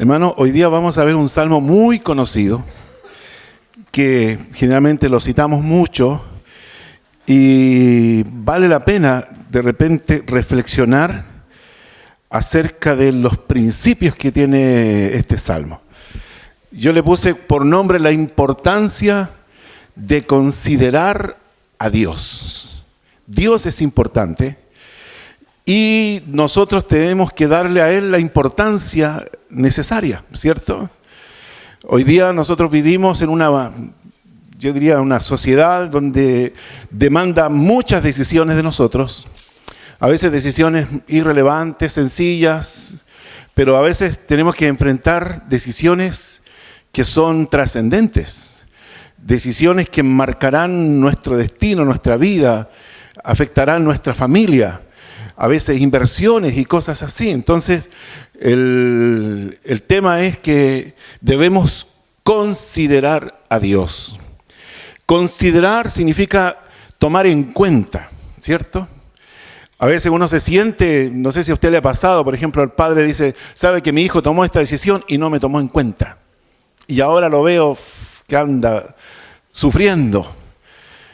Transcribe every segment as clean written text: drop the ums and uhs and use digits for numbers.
Hermano, hoy día vamos a ver un salmo muy conocido, que generalmente lo citamos mucho, y vale la pena de repente reflexionar acerca de los principios que tiene este salmo. Yo le puse por nombre la importancia de considerar a Dios. Dios es importante y nosotros tenemos que darle a Él la importancia necesaria, ¿cierto? Hoy día nosotros vivimos en yo diría, una sociedad donde demanda muchas decisiones de nosotros, a veces decisiones irrelevantes, sencillas, pero a veces tenemos que enfrentar decisiones que son trascendentes, decisiones que marcarán nuestro destino, nuestra vida, afectarán nuestra familia, a veces inversiones y cosas así. Entonces, el tema es que debemos considerar a Dios. Considerar significa tomar en cuenta, ¿cierto? A veces uno se siente, no sé si a usted le ha pasado, por ejemplo, el padre dice, sabe que mi hijo tomó esta decisión y no me tomó en cuenta. Y ahora lo veo que anda sufriendo.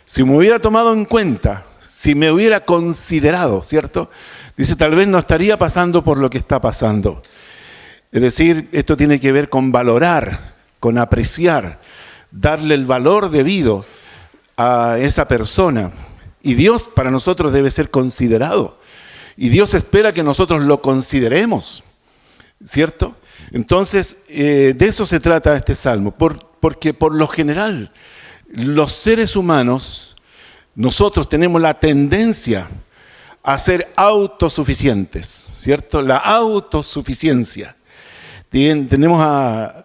Si me hubiera tomado en cuenta, si me hubiera considerado, ¿cierto? Dice, tal vez no estaría pasando por lo que está pasando. Es decir, esto tiene que ver con valorar, con apreciar, darle el valor debido a esa persona. Y Dios para nosotros debe ser considerado. Y Dios espera que nosotros lo consideremos, ¿cierto? Entonces, de eso se trata este salmo, porque por lo general, los seres humanos, nosotros tenemos la tendencia a ser autosuficientes, ¿cierto? La autosuficiencia. Tenemos a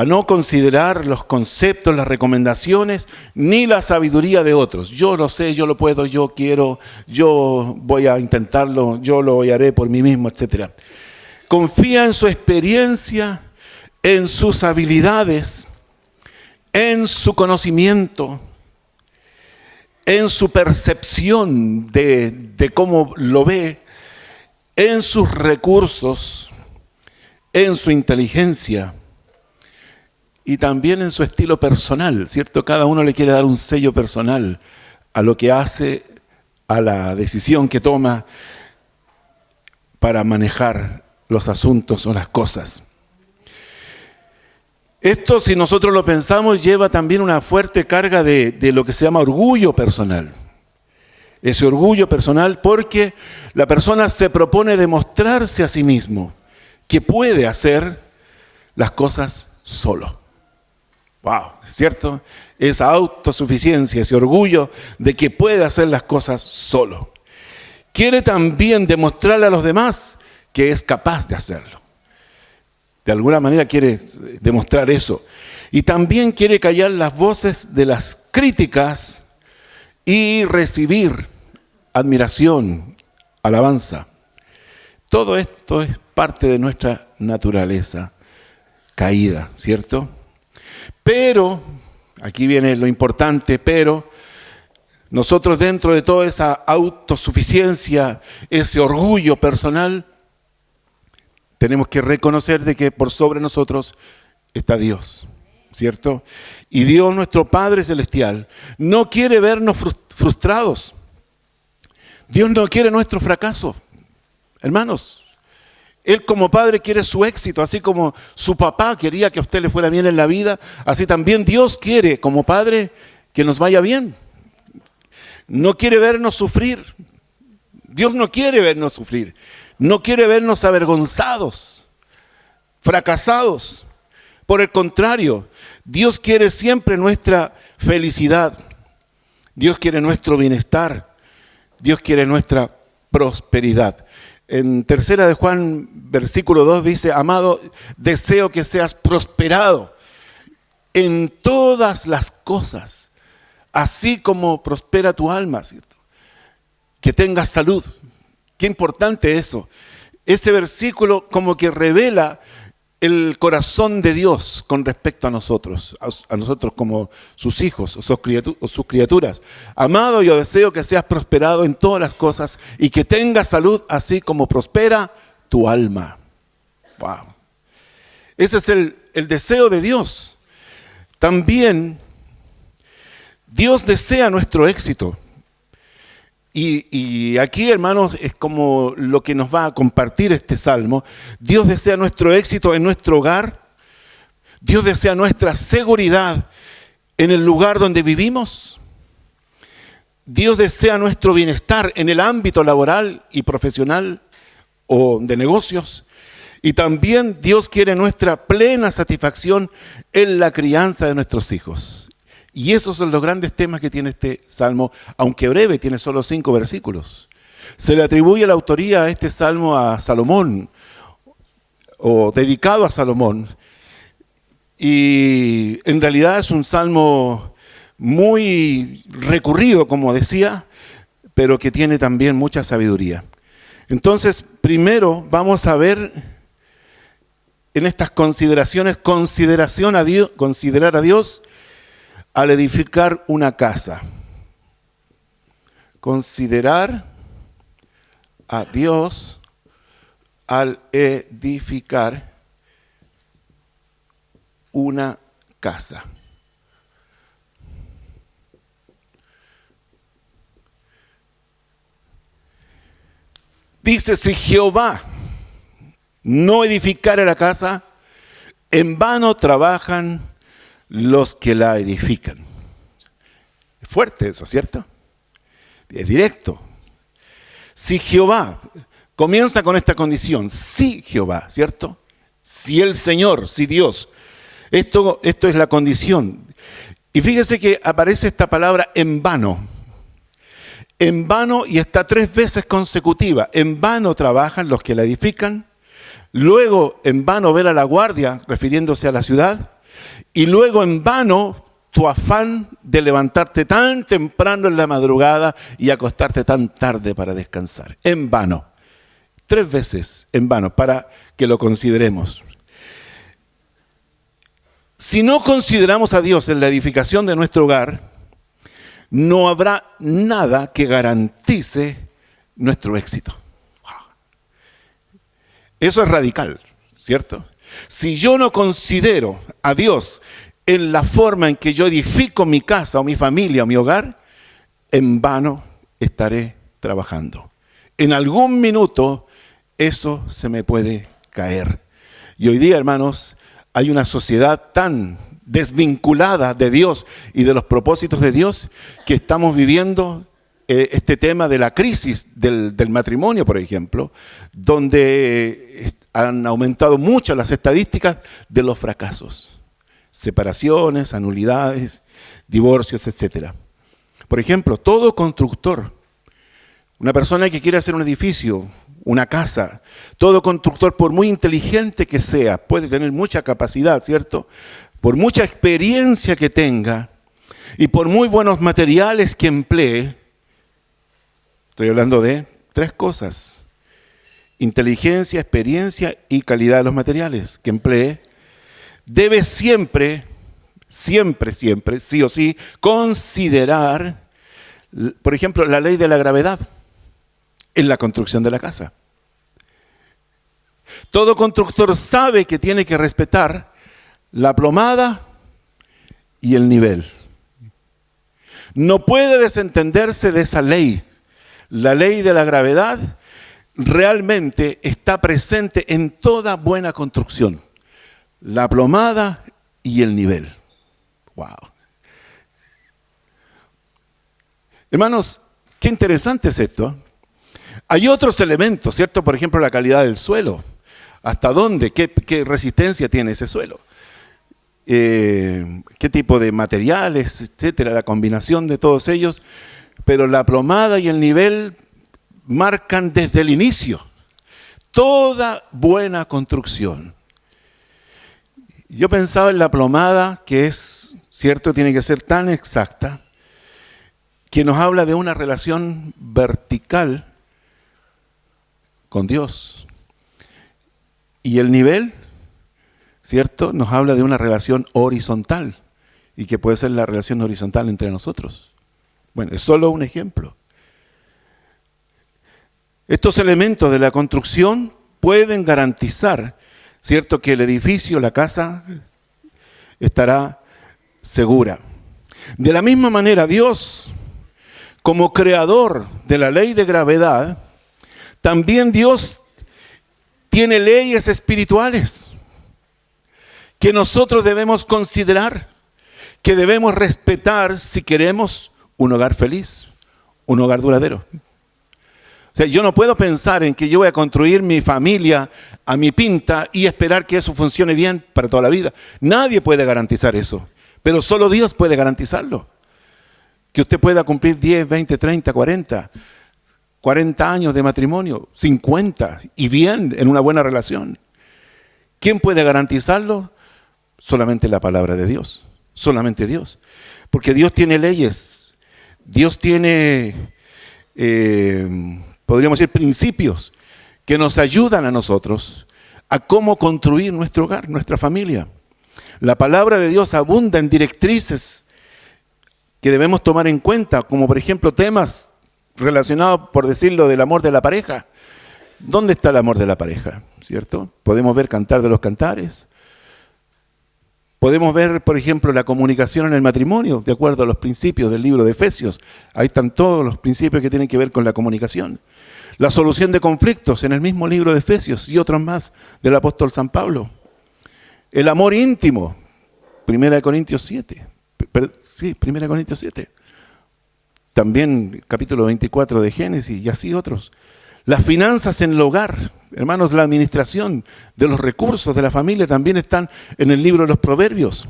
no considerar los conceptos, las recomendaciones, ni la sabiduría de otros. Yo lo sé, yo lo puedo, yo quiero, yo voy a intentarlo, yo lo haré por mí mismo, etc. Confía en su experiencia, en sus habilidades, en su conocimiento, en su percepción de cómo lo ve, en sus recursos, en su inteligencia y también en su estilo personal, ¿cierto? Cada uno le quiere dar un sello personal a lo que hace, a la decisión que toma para manejar los asuntos o las cosas. Esto, si nosotros lo pensamos, lleva también una fuerte carga de lo que se llama orgullo personal. Ese orgullo personal porque la persona se propone demostrarse a sí mismo que puede hacer las cosas solo. ¡Wow! ¿Cierto? Esa autosuficiencia, ese orgullo de que puede hacer las cosas solo. Quiere también demostrarle a los demás que es capaz de hacerlo. De alguna manera quiere demostrar eso. Y también quiere callar las voces de las críticas y recibir admiración, alabanza. Todo esto es parte de nuestra naturaleza caída, ¿cierto? Pero, aquí viene lo importante, pero nosotros dentro de toda esa autosuficiencia, ese orgullo personal, tenemos que reconocer de que por sobre nosotros está Dios, ¿cierto? Y Dios, nuestro Padre Celestial, no quiere vernos frustrados. Dios no quiere nuestro fracaso. Hermanos, Él como Padre quiere su éxito, así como su papá quería que a usted le fuera bien en la vida, así también Dios quiere como Padre que nos vaya bien. No quiere vernos sufrir. Dios no quiere vernos sufrir. No quiere vernos avergonzados, fracasados. Por el contrario, Dios quiere siempre nuestra felicidad. Dios quiere nuestro bienestar. Dios quiere nuestra prosperidad. En 3 de Juan, versículo 2 dice, amado, deseo que seas prosperado en todas las cosas, así como prospera tu alma, ¿cierto? Que tengas salud. Qué importante eso. Este versículo como que revela el corazón de Dios con respecto a nosotros como sus hijos o sus criaturas. Amado, yo deseo que seas prosperado en todas las cosas y que tengas salud así como prospera tu alma. Wow. Ese es el deseo de Dios. También Dios desea nuestro éxito. Y aquí, hermanos, es como lo que nos va a compartir este salmo. Dios desea nuestro éxito en nuestro hogar. Dios desea nuestra seguridad en el lugar donde vivimos. Dios desea nuestro bienestar en el ámbito laboral y profesional o de negocios. Y también Dios quiere nuestra plena satisfacción en la crianza de nuestros hijos. Y esos son los grandes temas que tiene este salmo, aunque breve, tiene solo 5 versículos. Se le atribuye la autoría a este salmo a Salomón, o dedicado a Salomón. Y en realidad es un salmo muy recurrido, como decía, pero que tiene también mucha sabiduría. Entonces, primero vamos a ver en estas consideraciones, considerar a Dios al edificar una casa. Considerar a Dios al edificar una casa. Dice, si Jehová no edificare la casa, en vano trabajan los que la edifican. Es fuerte eso, ¿cierto? Es directo. Si Jehová, comienza con esta condición, si Jehová, ¿cierto? Si el Señor, si Dios. Esto es la condición. Y fíjese que aparece esta palabra en vano. En vano, y está 3 veces consecutiva. En vano trabajan los que la edifican. Luego, en vano vela la guardia, refiriéndose a la ciudad. Y luego, en vano, tu afán de levantarte tan temprano en la madrugada y acostarte tan tarde para descansar. En vano. 3 veces en vano, para que lo consideremos. Si no consideramos a Dios en la edificación de nuestro hogar, no habrá nada que garantice nuestro éxito. Eso es radical, ¿cierto? Si yo no considero a Dios en la forma en que yo edifico mi casa o mi familia o mi hogar, en vano estaré trabajando. En algún minuto eso se me puede caer. Y hoy día, hermanos, hay una sociedad tan desvinculada de Dios y de los propósitos de Dios que estamos viviendo este tema de la crisis del matrimonio, por ejemplo, donde han aumentado mucho las estadísticas de los fracasos, separaciones, anulidades, divorcios, etc. Por ejemplo, todo constructor, una persona que quiere hacer un edificio, una casa, todo constructor, por muy inteligente que sea, puede tener mucha capacidad, ¿cierto? Por mucha experiencia que tenga y por muy buenos materiales que emplee, estoy hablando de 3 cosas: inteligencia, experiencia y calidad de los materiales que emplee, debe siempre, sí o sí, considerar, por ejemplo, la ley de la gravedad en la construcción de la casa. Todo constructor sabe que tiene que respetar la plomada y el nivel. No puede desentenderse de esa ley. La ley de la gravedad realmente está presente en toda buena construcción. La plomada y el nivel. ¡Wow! Hermanos, qué interesante es esto. Hay otros elementos, ¿cierto? Por ejemplo, la calidad del suelo. ¿Hasta dónde? ¿Qué resistencia tiene ese suelo? ¿Qué tipo de materiales, etcétera? La combinación de todos ellos. Pero la plomada y el nivel marcan desde el inicio toda buena construcción. Yo pensaba en la plomada, que es, ¿cierto? Tiene que ser tan exacta, que nos habla de una relación vertical con Dios. Y el nivel, ¿cierto? Nos habla de una relación horizontal, y que puede ser la relación horizontal entre nosotros. Bueno, es solo un ejemplo. Estos elementos de la construcción pueden garantizar cierto que el edificio, la casa, estará segura. De la misma manera, Dios, como creador de la ley de gravedad, también Dios tiene leyes espirituales que nosotros debemos considerar, que debemos respetar si queremos un hogar feliz, un hogar duradero. O sea, yo no puedo pensar en que yo voy a construir mi familia a mi pinta y esperar que eso funcione bien para toda la vida. Nadie puede garantizar eso, pero solo Dios puede garantizarlo. Que usted pueda cumplir 10, 20, 30, 40 años de matrimonio, 50, y bien, en una buena relación. ¿Quién puede garantizarlo? Solamente la palabra de Dios, solamente Dios. Porque Dios tiene leyes, Dios tiene, podríamos decir, principios que nos ayudan a nosotros a cómo construir nuestro hogar, nuestra familia. La palabra de Dios abunda en directrices que debemos tomar en cuenta, como por ejemplo temas relacionados, por decirlo, del amor de la pareja. ¿Dónde está el amor de la pareja? ¿Cierto? Podemos ver Cantar de los Cantares. Podemos ver, por ejemplo, la comunicación en el matrimonio, de acuerdo a los principios del libro de Efesios. Ahí están todos los principios que tienen que ver con la comunicación. La solución de conflictos en el mismo libro de Efesios y otros más del apóstol San Pablo. El amor íntimo, 1 Corintios 7. Sí, 1 Corintios 7. También capítulo 24 de Génesis y así otros. Las finanzas en el hogar, hermanos, la administración de los recursos de la familia también están en el libro de los Proverbios.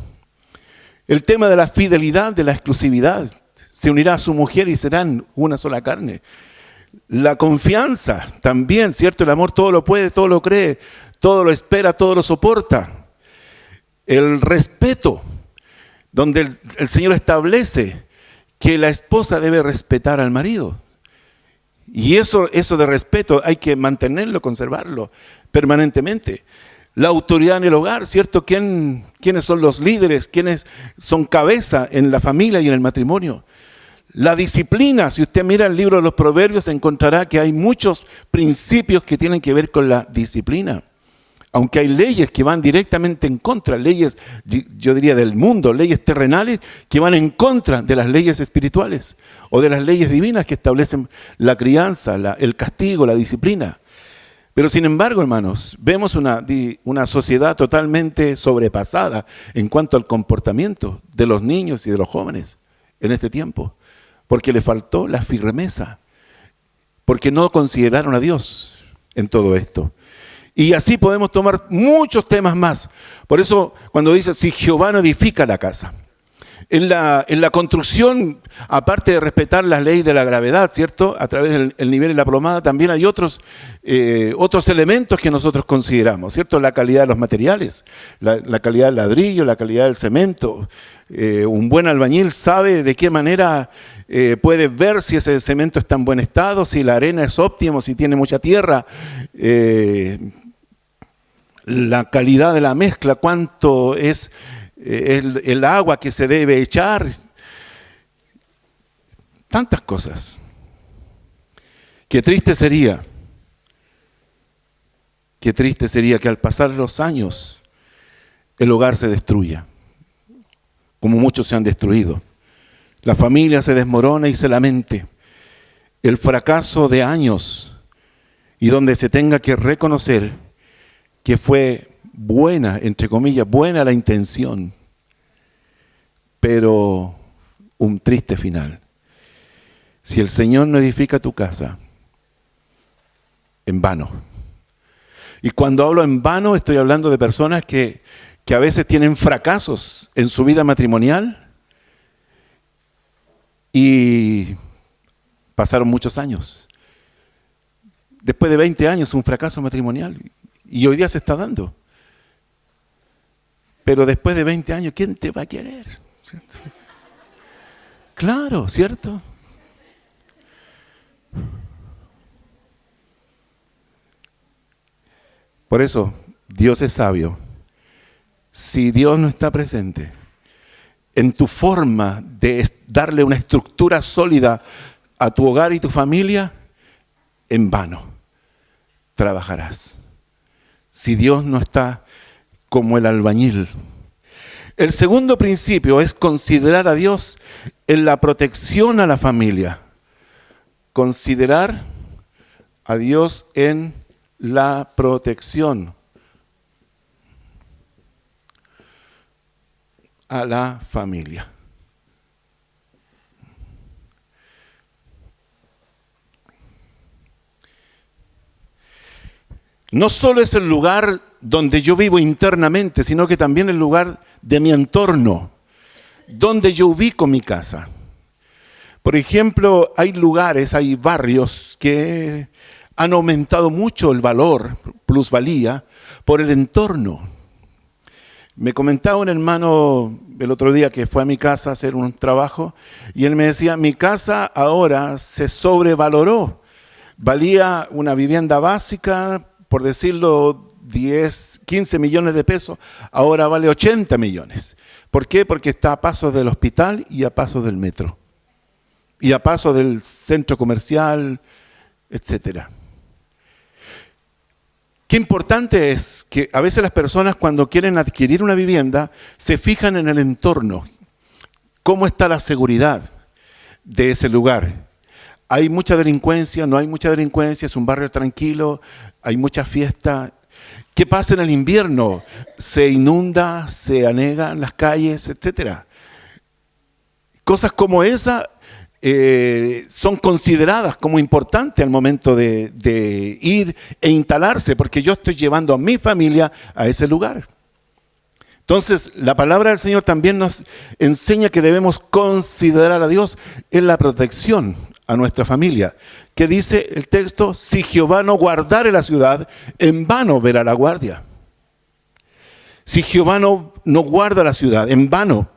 El tema de la fidelidad, de la exclusividad. Se unirá a su mujer y serán una sola carne. La confianza también, ¿cierto? El amor todo lo puede, todo lo cree, todo lo espera, todo lo soporta. El respeto, donde el Señor establece que la esposa debe respetar al marido. Y eso de respeto hay que mantenerlo, conservarlo permanentemente. La autoridad en el hogar, ¿cierto? ¿Quiénes son los líderes? ¿Quiénes son cabeza en la familia y en el matrimonio? La disciplina, si usted mira el libro de los Proverbios, encontrará que hay muchos principios que tienen que ver con la disciplina. Aunque hay leyes que van directamente en contra, leyes, yo diría, del mundo, leyes terrenales que van en contra de las leyes espirituales o de las leyes divinas que establecen la crianza, el castigo, la disciplina. Pero sin embargo, hermanos, vemos una sociedad totalmente sobrepasada en cuanto al comportamiento de los niños y de los jóvenes en este tiempo, porque le faltó la firmeza, porque no consideraron a Dios en todo esto. Y así podemos tomar muchos temas más. Por eso, cuando dice, si Jehová no edifica la casa. En la construcción, aparte de respetar la ley de la gravedad, ¿cierto? A través del nivel de la plomada, también hay otros elementos que nosotros consideramos, ¿cierto? La calidad de los materiales, la calidad del ladrillo, la calidad del cemento. Un buen albañil sabe de qué manera puede ver si ese cemento está en buen estado, si la arena es óptima, si tiene mucha tierra. La calidad de la mezcla, cuánto es el agua que se debe echar, tantas cosas. Qué triste sería que al pasar los años el hogar se destruya, como muchos se han destruido. La familia se desmorona y se lamente. El fracaso de años y donde se tenga que reconocer que fue buena, entre comillas, buena la intención, pero un triste final. Si el Señor no edifica tu casa, en vano. Y cuando hablo en vano, estoy hablando de personas que a veces tienen fracasos en su vida matrimonial y pasaron muchos años. Después de 20 años, un fracaso matrimonial. Y hoy día se está dando. Pero después de 20 años, ¿quién te va a querer? ¿Cierto? Claro, ¿cierto? Por eso, Dios es sabio. Si Dios no está presente en tu forma de darle una estructura sólida a tu hogar y tu familia, en vano trabajarás. Si Dios no está como el albañil. El segundo principio es considerar a Dios en la protección a la familia. Considerar a Dios en la protección a la familia. No solo es el lugar donde yo vivo internamente, sino que también el lugar de mi entorno, donde yo ubico mi casa. Por ejemplo, hay lugares, hay barrios que han aumentado mucho el valor, plusvalía, por el entorno. Me comentaba un hermano el otro día que fue a mi casa a hacer un trabajo y él me decía, mi casa ahora se sobrevaloró. Valía una vivienda básica, por decirlo, 10, 15 millones de pesos, ahora vale 80 millones. ¿Por qué? Porque está a pasos del hospital y a pasos del metro. Y a pasos del centro comercial, etcétera. Qué importante es que a veces las personas cuando quieren adquirir una vivienda se fijan en el entorno. ¿Cómo está la seguridad de ese lugar? ¿Hay mucha delincuencia? ¿No hay mucha delincuencia? ¿Es un barrio tranquilo? ¿Hay mucha fiesta? ¿Qué pasa en el invierno? ¿Se inunda? ¿Se anegan las calles? Etcétera. Cosas como esa son consideradas como importantes al momento de ir e instalarse, porque yo estoy llevando a mi familia a ese lugar. Entonces, la palabra del Señor también nos enseña que debemos considerar a Dios en la protección a nuestra familia. Que dice el texto, si Jehová no guardare la ciudad, en vano verá la guardia. Si Jehová no guarda la ciudad, en vano.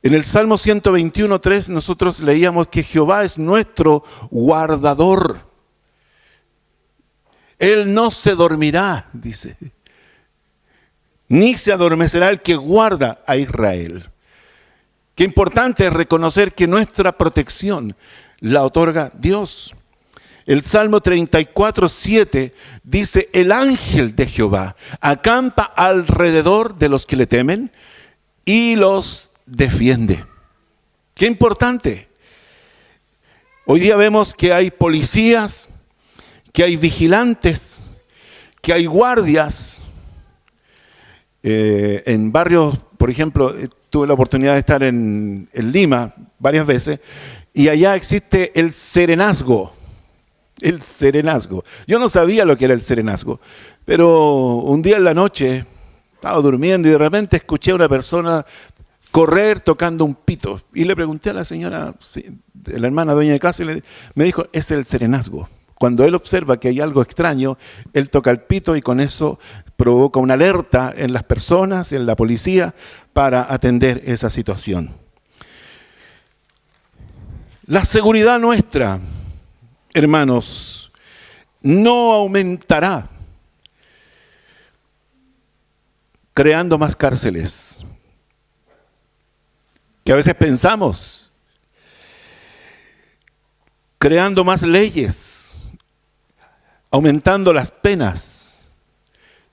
En el Salmo 121:3 nosotros leíamos que Jehová es nuestro guardador. Él no se dormirá, dice, ni se adormecerá el que guarda a Israel. Qué importante es reconocer que nuestra protección la otorga Dios. El Salmo 34:7 dice, el ángel de Jehová acampa alrededor de los que le temen y los defiende. Qué importante. Hoy día vemos que hay policías, que hay vigilantes, que hay guardias. En barrios, por ejemplo, tuve la oportunidad de estar en Lima varias veces y allá existe el serenazgo. El serenazgo. Yo no sabía lo que era el serenazgo, pero un día en la noche estaba durmiendo y de repente escuché a una persona correr tocando un pito. Y le pregunté a la señora, la hermana dueña de casa, y me dijo, es el serenazgo. Cuando él observa que hay algo extraño, él toca el pito y con eso provoca una alerta en las personas, en la policía, para atender esa situación. La seguridad nuestra, hermanos, no aumentará creando más cárceles, que a veces pensamos, creando más leyes, aumentando las penas,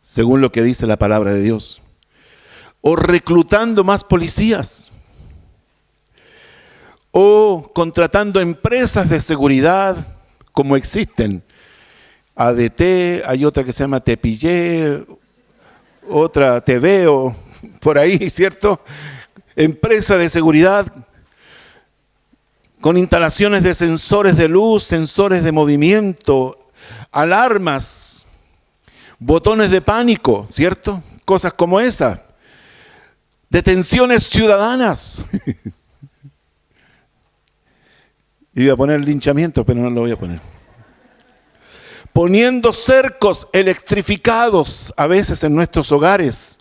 según lo que dice la palabra de Dios, o reclutando más policías, o contratando empresas de seguridad como existen. ADT, hay otra que se llama Tepillé, otra TV o por ahí, ¿cierto? Empresa de seguridad con instalaciones de sensores de luz, sensores de movimiento, alarmas, botones de pánico, ¿cierto? Cosas como esa. Detenciones ciudadanas. Iba a poner linchamiento, pero no lo voy a poner. Poniendo cercos electrificados a veces en nuestros hogares.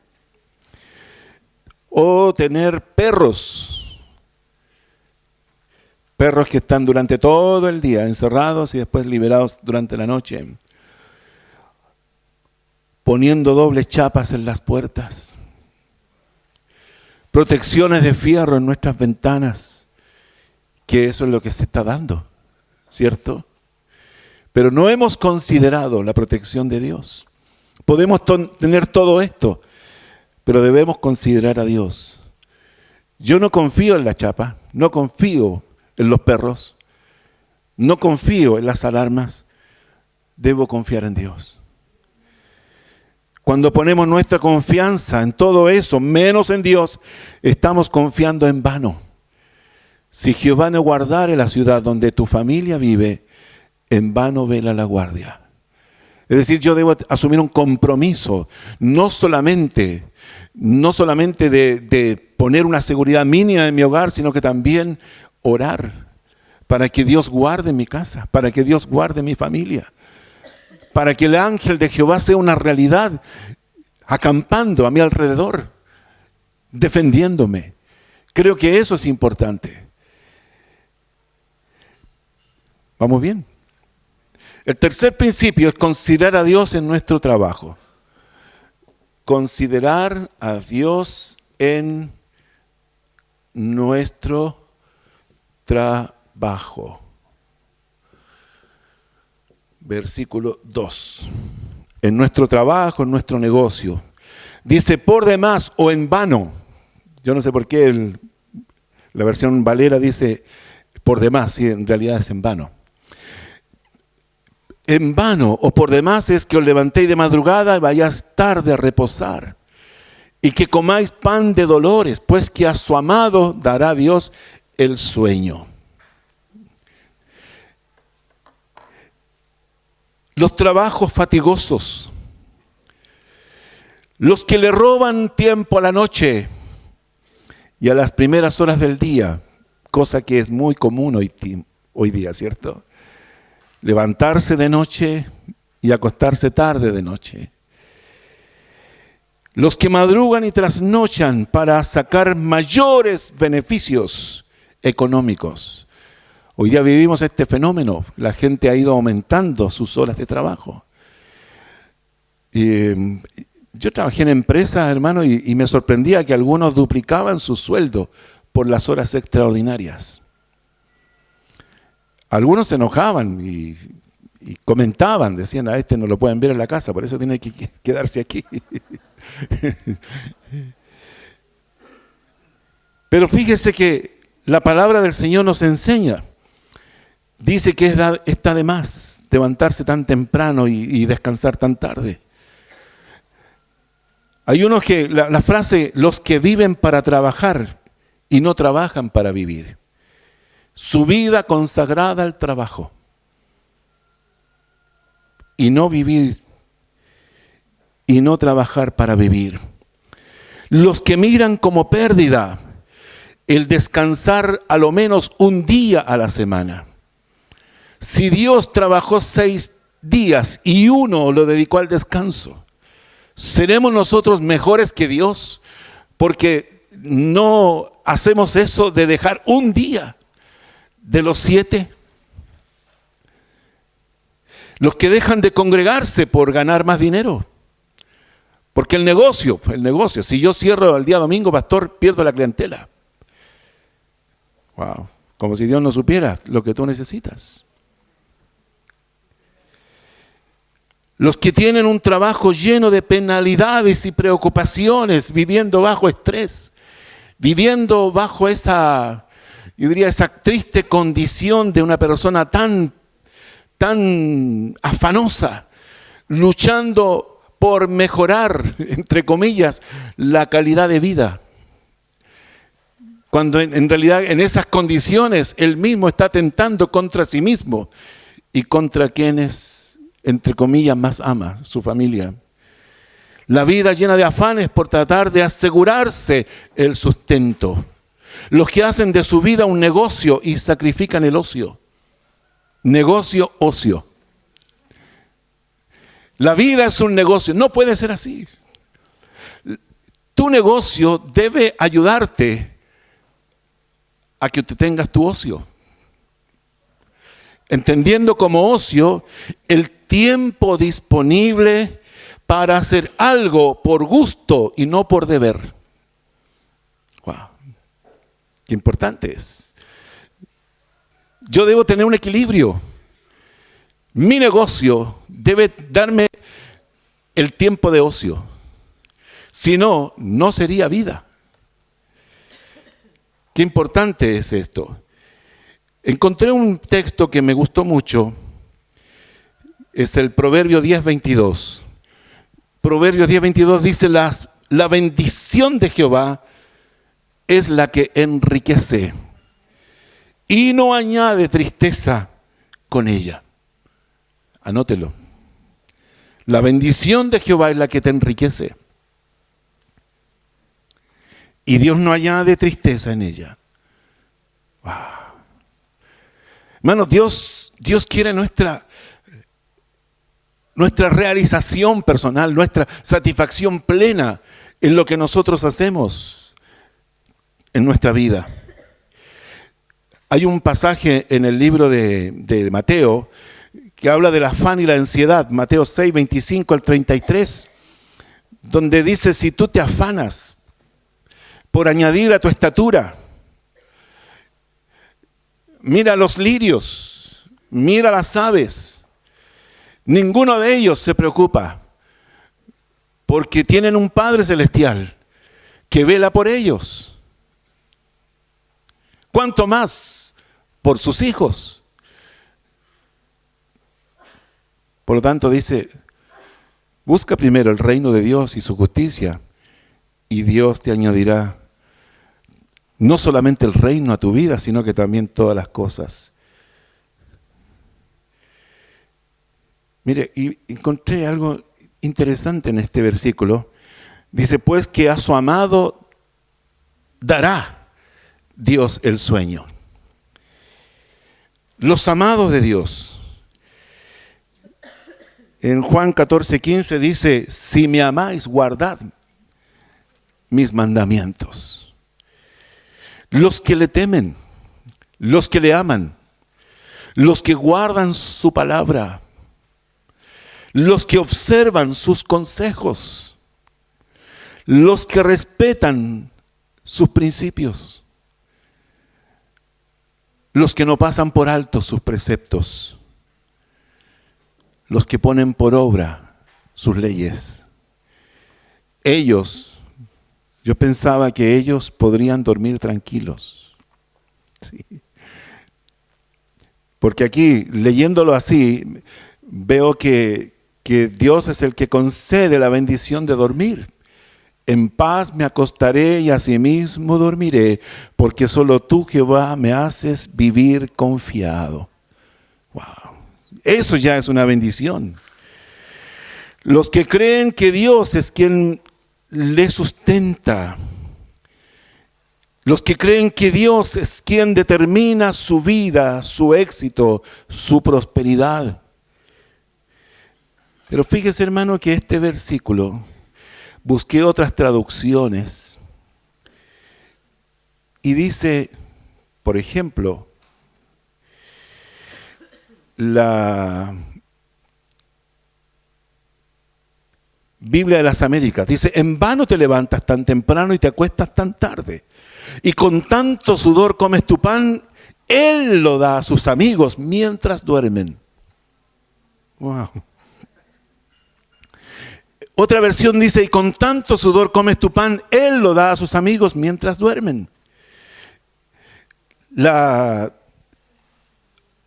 O tener perros. Perros que están durante todo el día encerrados y después liberados durante la noche. Poniendo dobles chapas en las puertas. Protecciones de fierro en nuestras ventanas. Que eso es lo que se está dando, ¿cierto? Pero no hemos considerado la protección de Dios. Podemos tener todo esto, pero debemos considerar a Dios. Yo no confío en la chapa, no confío en los perros, no confío en las alarmas, debo confiar en Dios. Cuando ponemos nuestra confianza en todo eso, menos en Dios, estamos confiando en vano. Si Jehová no guardare la ciudad donde tu familia vive, en vano vela la guardia. Es decir, yo debo asumir un compromiso, no solamente de poner una seguridad mínima en mi hogar, sino que también orar para que Dios guarde mi casa, para que Dios guarde mi familia, para que el ángel de Jehová sea una realidad, acampando a mi alrededor, defendiéndome. Creo que eso es importante. ¿Vamos bien? El tercer principio es considerar a Dios en nuestro trabajo. Considerar a Dios en nuestro trabajo. Versículo 2. En nuestro trabajo, en nuestro negocio. Dice, por demás o en vano. Yo no sé por qué la versión Valera dice por demás, si en realidad es en vano. En vano o por demás es que os levantéis de madrugada y vayáis tarde a reposar, y que comáis pan de dolores, pues que a su amado dará Dios el sueño. Los trabajos fatigosos, los que le roban tiempo a la noche y a las primeras horas del día, cosa que es muy común hoy día, ¿cierto? Levantarse de noche y acostarse tarde de noche. Los que madrugan y trasnochan para sacar mayores beneficios económicos. Hoy día vivimos este fenómeno. La gente ha ido aumentando sus horas de trabajo. Yo trabajé en empresas, hermano, y me sorprendía que algunos duplicaban su sueldo por las horas extraordinarias. Algunos se enojaban y comentaban, decían, a este no lo pueden ver en la casa, por eso tiene que quedarse aquí. Pero fíjese que la palabra del Señor nos enseña. Dice que está de más levantarse tan temprano y descansar tan tarde. Hay unos que, la frase, los que viven para trabajar y no trabajan para vivir. Su vida consagrada al trabajo. Y no vivir y no trabajar para vivir. Los que miran como pérdida el descansar a lo menos un día a la semana. Si Dios trabajó 6 días y 1 lo dedicó al descanso, ¿seremos nosotros mejores que Dios porque no hacemos eso de dejar un día de los 7? Los que dejan de congregarse por ganar más dinero. Porque el negocio, si yo cierro el día domingo, pastor, pierdo la clientela. Wow, como si Dios no supiera lo que tú necesitas. Los que tienen un trabajo lleno de penalidades y preocupaciones, viviendo bajo estrés, viviendo bajo esa triste condición de una persona tan afanosa, luchando por mejorar, entre comillas, la calidad de vida. Cuando en realidad en esas condiciones él mismo está atentando contra sí mismo y contra quienes, entre comillas, más ama, su familia. La vida llena de afanes por tratar de asegurarse el sustento. Los que hacen de su vida un negocio y sacrifican el ocio. Negocio, ocio. La vida es un negocio. No puede ser así. Tu negocio debe ayudarte a que tú tengas tu ocio. Entendiendo como ocio el tiempo disponible para hacer algo por gusto y no por deber. Wow. Qué importante es. Yo debo tener un equilibrio. Mi negocio debe darme el tiempo de ocio. Si no, no sería vida. Qué importante es esto. Encontré un texto que me gustó mucho. Es el Proverbio 10:22. Proverbio 10:22 dice: la bendición de Jehová es la que enriquece y no añade tristeza con ella. Anótelo. La bendición de Jehová es la que te enriquece y Dios no añade tristeza en ella. Wow. Hermanos, Dios quiere nuestra realización personal, nuestra satisfacción plena en lo que nosotros hacemos en nuestra vida. Hay un pasaje en el libro de Mateo que habla del afán y la ansiedad, Mateo 6:25-33, donde dice: si tú te afanas por añadir a tu estatura, mira los lirios, mira las aves, ninguno de ellos se preocupa, porque tienen un Padre Celestial que vela por ellos. ¿Cuánto más por sus hijos? Por lo tanto dice: busca primero el reino de Dios y su justicia, y Dios te añadirá no solamente el reino a tu vida, sino que también todas las cosas. Mire, y encontré algo interesante en este versículo. Dice: pues que a su amado dará Dios el sueño. Los amados de Dios. En Juan 14:15 dice: si me amáis, guardad mis mandamientos. Los que le temen, los que le aman, los que guardan su palabra, los que observan sus consejos, los que respetan sus principios, los que no pasan por alto sus preceptos, los que ponen por obra sus leyes. Ellos, yo pensaba que ellos podrían dormir tranquilos. Sí. Porque aquí, leyéndolo así, veo que Dios es el que concede la bendición de dormir. En paz me acostaré y asimismo dormiré, porque solo tú, Jehová, me haces vivir confiado. Wow. Eso ya es una bendición. Los que creen que Dios es quien le sustenta, los que creen que Dios es quien determina su vida, su éxito, su prosperidad. Pero fíjese, hermano, que este versículo, busqué otras traducciones y dice, por ejemplo, la Biblia de las Américas dice: en vano te levantas tan temprano y te acuestas tan tarde, y con tanto sudor comes tu pan. Él lo da a sus amigos mientras duermen. Wow. Otra versión dice: y con tanto sudor comes tu pan. Él lo da a sus amigos mientras duermen.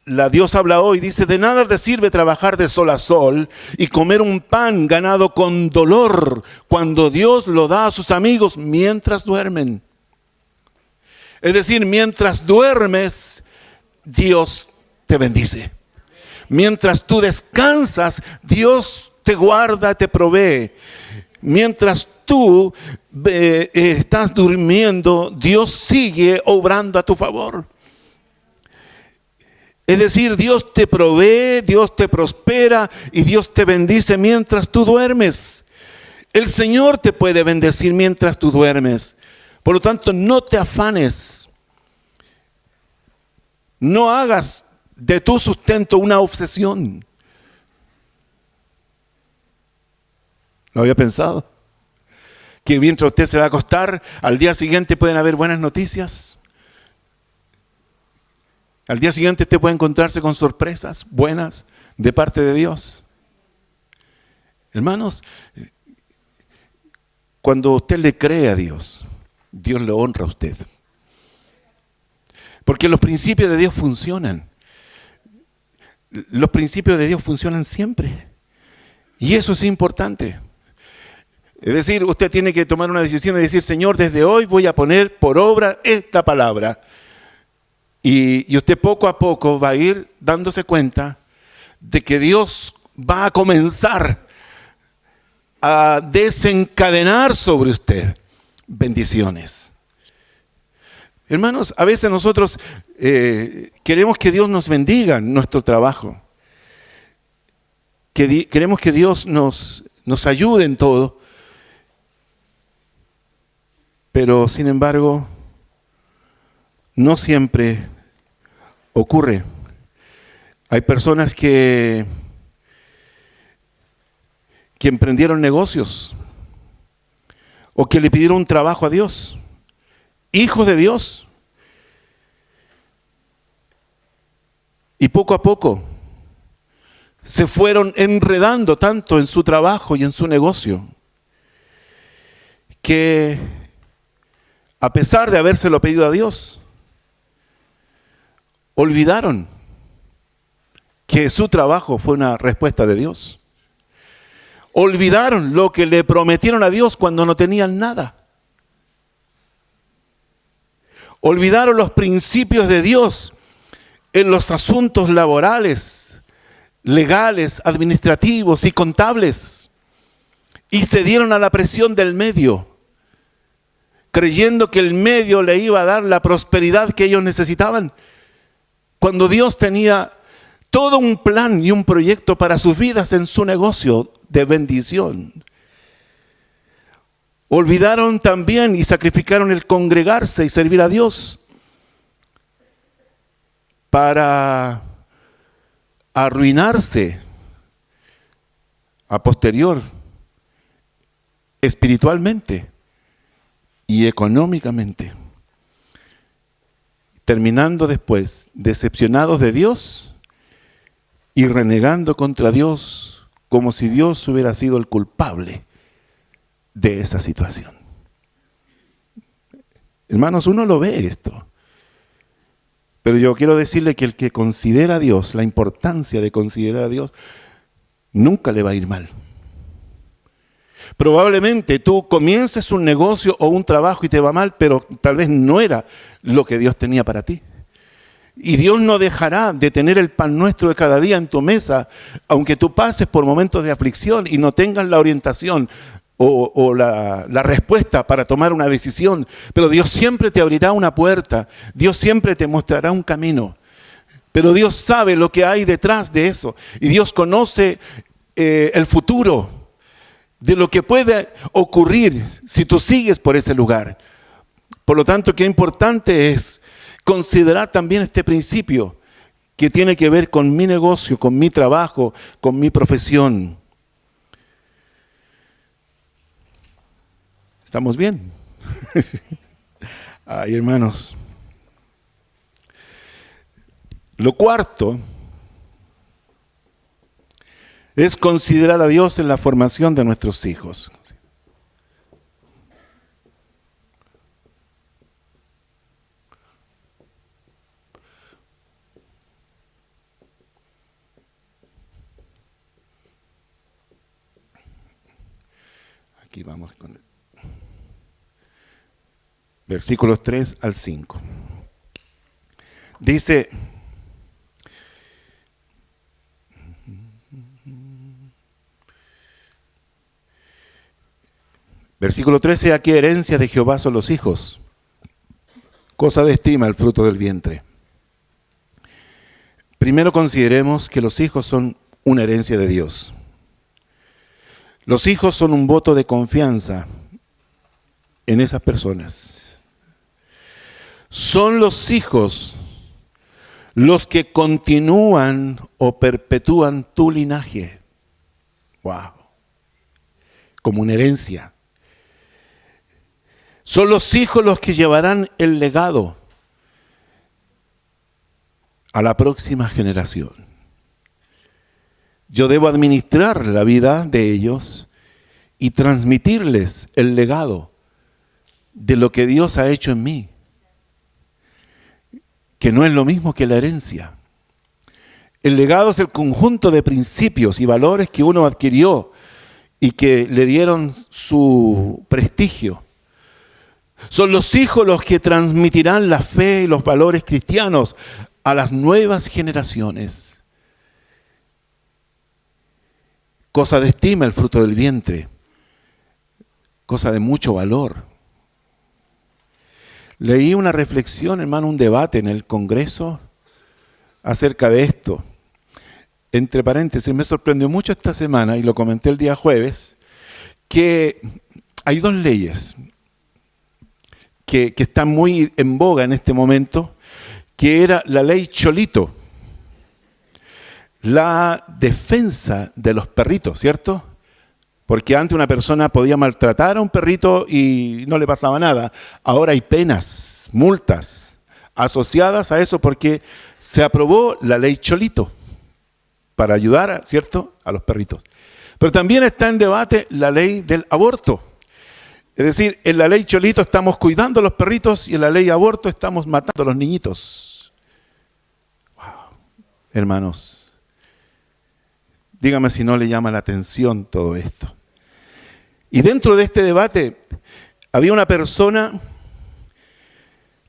La Dios habla hoy, dice: de nada te sirve trabajar de sol a sol y comer un pan ganado con dolor, cuando Dios lo da a sus amigos mientras duermen. Es decir, mientras duermes, Dios te bendice. Mientras tú descansas, Dios te guarda, te provee. Mientras tú estás durmiendo, Dios sigue obrando a tu favor. Es decir, Dios te provee, Dios te prospera y Dios te bendice mientras tú duermes. El Señor te puede bendecir mientras tú duermes. Por lo tanto, no te afanes. No hagas de tu sustento una obsesión. ¿Lo había pensado? Que mientras usted se va a acostar, al día siguiente pueden haber buenas noticias. Al día siguiente usted puede encontrarse con sorpresas buenas de parte de Dios. Hermanos, Cuando usted le cree a Dios, Dios lo honra a usted. Porque los principios de Dios funcionan. Los principios de Dios funcionan siempre. Y eso es importante. Es decir, usted tiene que tomar una decisión y decir, Señor, desde hoy voy a poner por obra esta palabra. Y usted poco a poco va a ir dándose cuenta de que Dios va a comenzar a desencadenar sobre usted bendiciones. Hermanos, a veces nosotros queremos que Dios nos bendiga en nuestro trabajo. Queremos que Dios nos ayude en todo. Pero, sin embargo, no siempre ocurre. Hay personas que emprendieron negocios o que le pidieron un trabajo a Dios, hijos de Dios. Y poco a poco se fueron enredando tanto en su trabajo y en su negocio que, a pesar de habérselo pedido a Dios, olvidaron que su trabajo fue una respuesta de Dios. Olvidaron lo que le prometieron a Dios cuando no tenían nada. Olvidaron los principios de Dios en los asuntos laborales, legales, administrativos y contables. Y se dieron a la presión del medio, creyendo que el medio le iba a dar la prosperidad que ellos necesitaban, cuando Dios tenía todo un plan y un proyecto para sus vidas en su negocio de bendición. Olvidaron también y sacrificaron el congregarse y servir a Dios para arruinarse a posterior, espiritualmente y económicamente, terminando después decepcionados de Dios y renegando contra Dios como si Dios hubiera sido el culpable de esa situación. Hermanos, uno lo ve esto, pero yo quiero decirle que el que considera a Dios, la importancia de considerar a Dios, nunca le va a ir mal. Probablemente tú comiences un negocio o un trabajo y te va mal, pero tal vez no era lo que Dios tenía para ti. Y Dios no dejará de tener el pan nuestro de cada día en tu mesa, aunque tú pases por momentos de aflicción y no tengas la orientación o la respuesta para tomar una decisión. Pero Dios siempre te abrirá una puerta, Dios siempre te mostrará un camino. Pero Dios sabe lo que hay detrás de eso. Y Dios conoce el futuro de lo que puede ocurrir si tú sigues por ese lugar. Por lo tanto, qué importante es considerar también este principio que tiene que ver con mi negocio, con mi trabajo, con mi profesión. ¿Estamos bien? Ay, hermanos. Lo cuarto es considerar a Dios en la formación de nuestros hijos. Aquí vamos con el versículos 3 al 5. Dice: versículo 13, aquí herencia de Jehová son los hijos, cosa de estima el fruto del vientre. Primero consideremos que los hijos son una herencia de Dios. Los hijos son un voto de confianza en esas personas. Son los hijos los que continúan o perpetúan tu linaje. Wow. Como una herencia. Son los hijos los que llevarán el legado a la próxima generación. Yo debo administrar la vida de ellos y transmitirles el legado de lo que Dios ha hecho en mí, que no es lo mismo que la herencia. El legado es el conjunto de principios y valores que uno adquirió y que le dieron su prestigio. Son los hijos los que transmitirán la fe y los valores cristianos a las nuevas generaciones. Cosa de estima el fruto del vientre, cosa de mucho valor. Leí una reflexión, hermano, un debate en el Congreso acerca de esto. Entre paréntesis, me sorprendió mucho esta semana, y lo comenté el día jueves, que hay dos leyes que están muy en boga en este momento, que era la ley Cholito, la defensa de los perritos, ¿cierto? Porque antes una persona podía maltratar a un perrito y no le pasaba nada. Ahora hay penas, multas asociadas a eso porque se aprobó la ley Cholito para ayudar, ¿cierto?, a los perritos. Pero también está en debate la ley del aborto. Es decir, en la ley Cholito estamos cuidando a los perritos y en la ley aborto estamos matando a los niñitos. Wow. Hermanos, dígame si no le llama la atención todo esto. Y dentro de este debate había una persona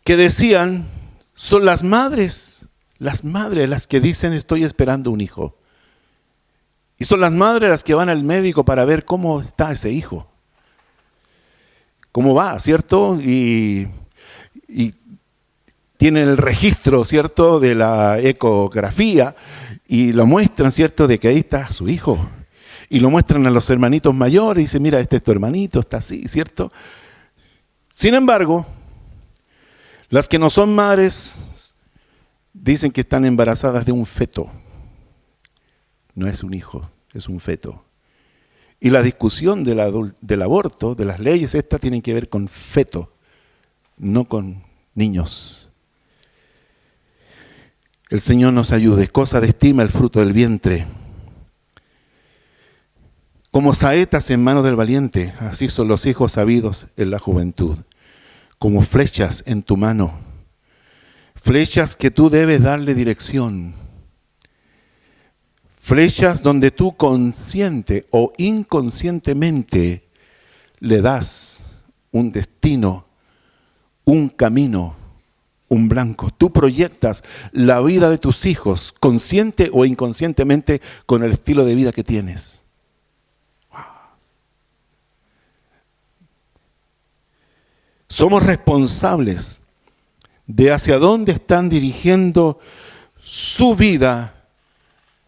que decían, son las madres las que dicen estoy esperando un hijo. Y son las madres las que van al médico para ver cómo está ese hijo. Cómo va, ¿cierto? Y tienen el registro, ¿cierto?, de la ecografía y lo muestran, ¿cierto?, de que ahí está su hijo. Y lo muestran a los hermanitos mayores y dicen, mira, este es tu hermanito, está así, ¿cierto? Sin embargo, las que no son madres dicen que están embarazadas de un feto. No es un hijo, es un feto. Y la discusión del aborto, de las leyes estas, tienen que ver con feto, no con niños. El Señor nos ayude. Cosa de estima el fruto del vientre. Como saetas en manos del valiente, así son los hijos sabidos en la juventud. Como flechas en tu mano. Flechas que tú debes darle dirección. Flechas donde tú consciente o inconscientemente le das un destino, un camino, un blanco. Tú proyectas la vida de tus hijos, consciente o inconscientemente, con el estilo de vida que tienes. Wow. Somos responsables de hacia dónde están dirigiendo su vida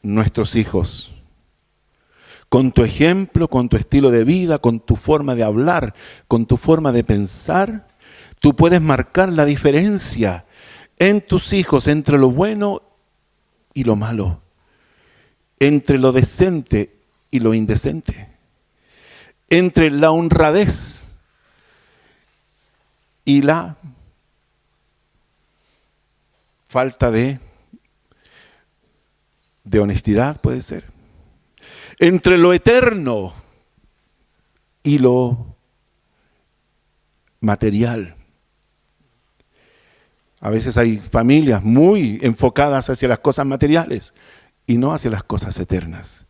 nuestros hijos. Con tu ejemplo, con tu estilo de vida, con tu forma de hablar, con tu forma de pensar, tú puedes marcar la diferencia en tus hijos entre lo bueno y lo malo, entre lo decente y lo indecente, entre la honradez y la falta de honestidad, puede ser, entre lo eterno y lo material. A veces hay familias muy enfocadas hacia las cosas materiales y no hacia las cosas eternas.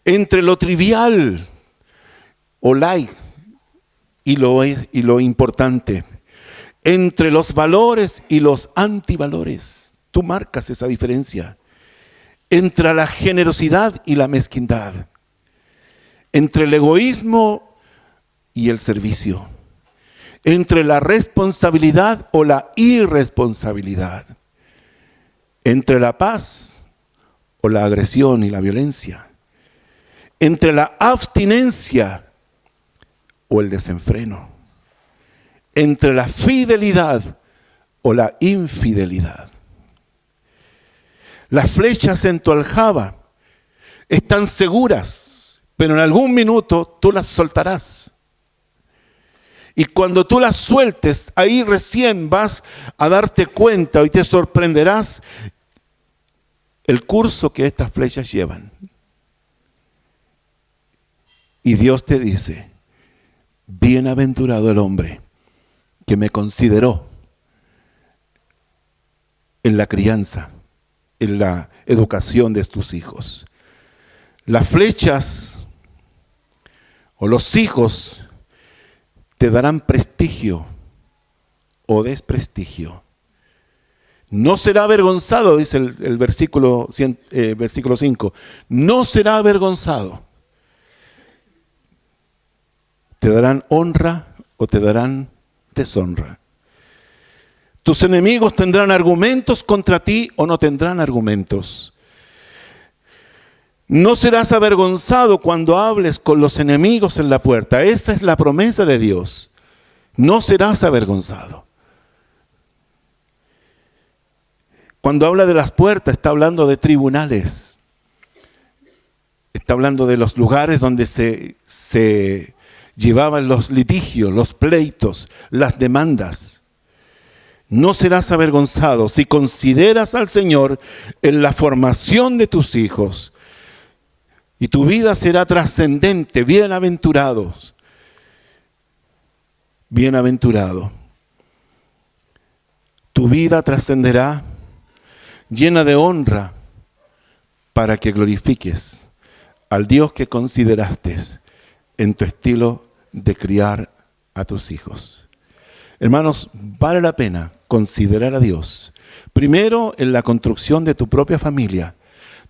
Entre lo trivial o light y lo importante. Entre los valores y los antivalores. Tú marcas esa diferencia. Entre la generosidad y la mezquindad. Entre el egoísmo y el servicio. Entre la responsabilidad o la irresponsabilidad. Entre la paz o la agresión y la violencia. Entre la abstinencia o el desenfreno. Entre la fidelidad o la infidelidad. Las flechas en tu aljaba están seguras, pero en algún minuto tú las soltarás. Y cuando tú las sueltes, ahí recién vas a darte cuenta y te sorprenderás el curso que estas flechas llevan. Y Dios te dice, bienaventurado el hombre que me consideró en la crianza, en la educación de tus hijos. Las flechas o los hijos te darán prestigio o desprestigio. No será avergonzado, dice el versículo 5, no será avergonzado. Te darán honra o te darán deshonra. Tus enemigos tendrán argumentos contra ti o no tendrán argumentos. No serás avergonzado cuando hables con los enemigos en la puerta. Esa es la promesa de Dios. No serás avergonzado. Cuando habla de las puertas, está hablando de tribunales. Está hablando de los lugares donde se llevaban los litigios, los pleitos, las demandas. No serás avergonzado si consideras al Señor en la formación de tus hijos. Y tu vida será trascendente, bienaventurados. Bienaventurado. Tu vida trascenderá llena de honra para que glorifiques al Dios que consideraste en tu estilo de criar a tus hijos. Hermanos, vale la pena considerar a Dios. Primero, en la construcción de tu propia familia.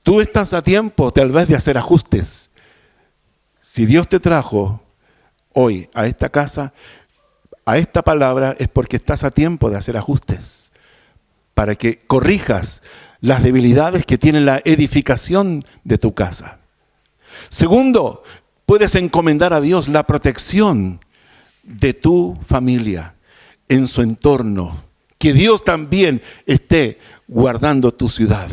Tú estás a tiempo tal vez de hacer ajustes. Si Dios te trajo hoy a esta casa, a esta palabra, es porque estás a tiempo de hacer ajustes. Para que corrijas las debilidades que tiene la edificación de tu casa. Segundo, puedes encomendar a Dios la protección de tu familia en su entorno. Que Dios también esté guardando tu ciudad.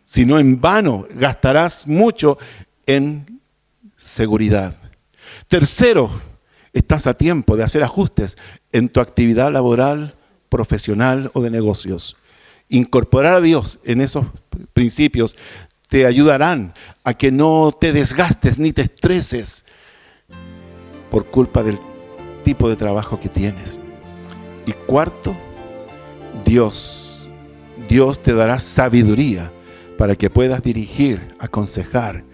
Si no, en vano gastarás mucho en seguridad. Tercero, estás a tiempo de hacer ajustes en tu actividad laboral, profesional o de negocios. Incorporar a Dios en esos principios te ayudarán a que no te desgastes ni te estreses por culpa del tipo de trabajo que tienes. Y cuarto, Dios te dará sabiduría para que puedas dirigir, aconsejar,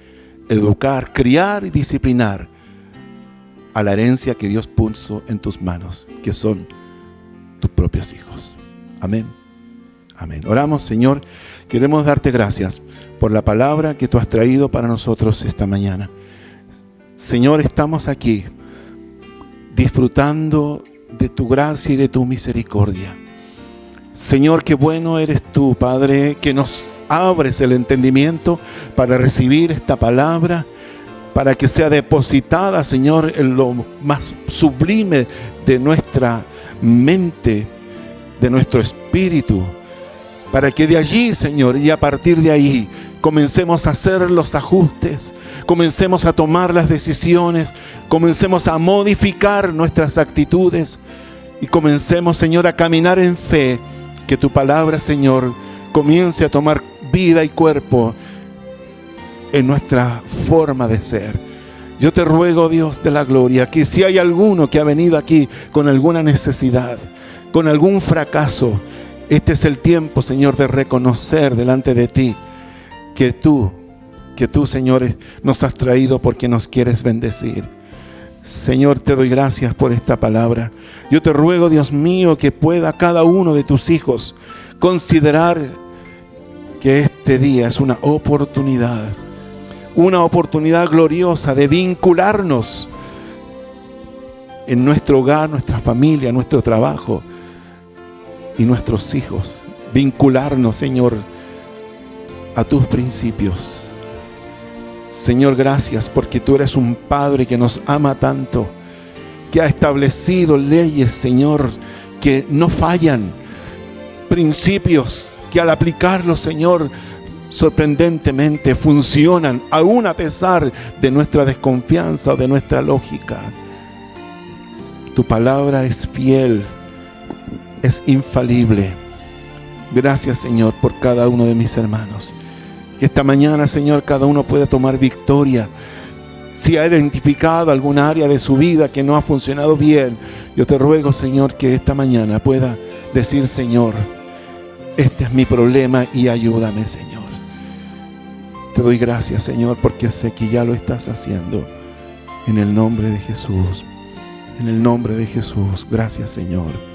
educar, criar y disciplinar a la herencia que Dios puso en tus manos, que son tus propios hijos. Amén. Amén. Oramos, Señor, queremos darte gracias por la palabra que tú has traído para nosotros esta mañana. Señor, estamos aquí disfrutando de tu gracia y de tu misericordia. Señor, qué bueno eres tú, Padre, que nos abres el entendimiento para recibir esta palabra, para que sea depositada, Señor, en lo más sublime de nuestra mente, de nuestro espíritu, para que de allí, Señor, y a partir de ahí, comencemos a hacer los ajustes, comencemos a tomar las decisiones, comencemos a modificar nuestras actitudes y comencemos, Señor, a caminar en fe, que tu palabra, Señor, comience a tomar vida y cuerpo en nuestra forma de ser. Yo te ruego, Dios de la gloria, que si hay alguno que ha venido aquí con alguna necesidad, con algún fracaso, este es el tiempo, Señor, de reconocer delante de ti que tú, Señor, nos has traído porque nos quieres bendecir. Señor, te doy gracias por esta palabra. Yo te ruego, Dios mío, que pueda cada uno de tus hijos considerar que este día es una oportunidad gloriosa de vincularnos en nuestro hogar, nuestra familia, nuestro trabajo y nuestros hijos. Vincularnos, Señor, a tus principios. Señor, gracias porque tú eres un Padre que nos ama tanto, que ha establecido leyes, Señor, que no fallan, principios que al aplicarlos, Señor, sorprendentemente funcionan, aún a pesar de nuestra desconfianza o de nuestra lógica. Tu palabra es fiel, es infalible. Gracias, Señor, por cada uno de mis hermanos. Que esta mañana, Señor, cada uno pueda tomar victoria Si ha identificado algún área de su vida que no ha funcionado bien, yo te ruego, Señor, que esta mañana pueda decir: Señor, este es mi problema y ayúdame, Señor. Te doy gracias, Señor, porque sé que ya lo estás haciendo. En el nombre de Jesús. En el nombre de Jesús. Gracias, Señor.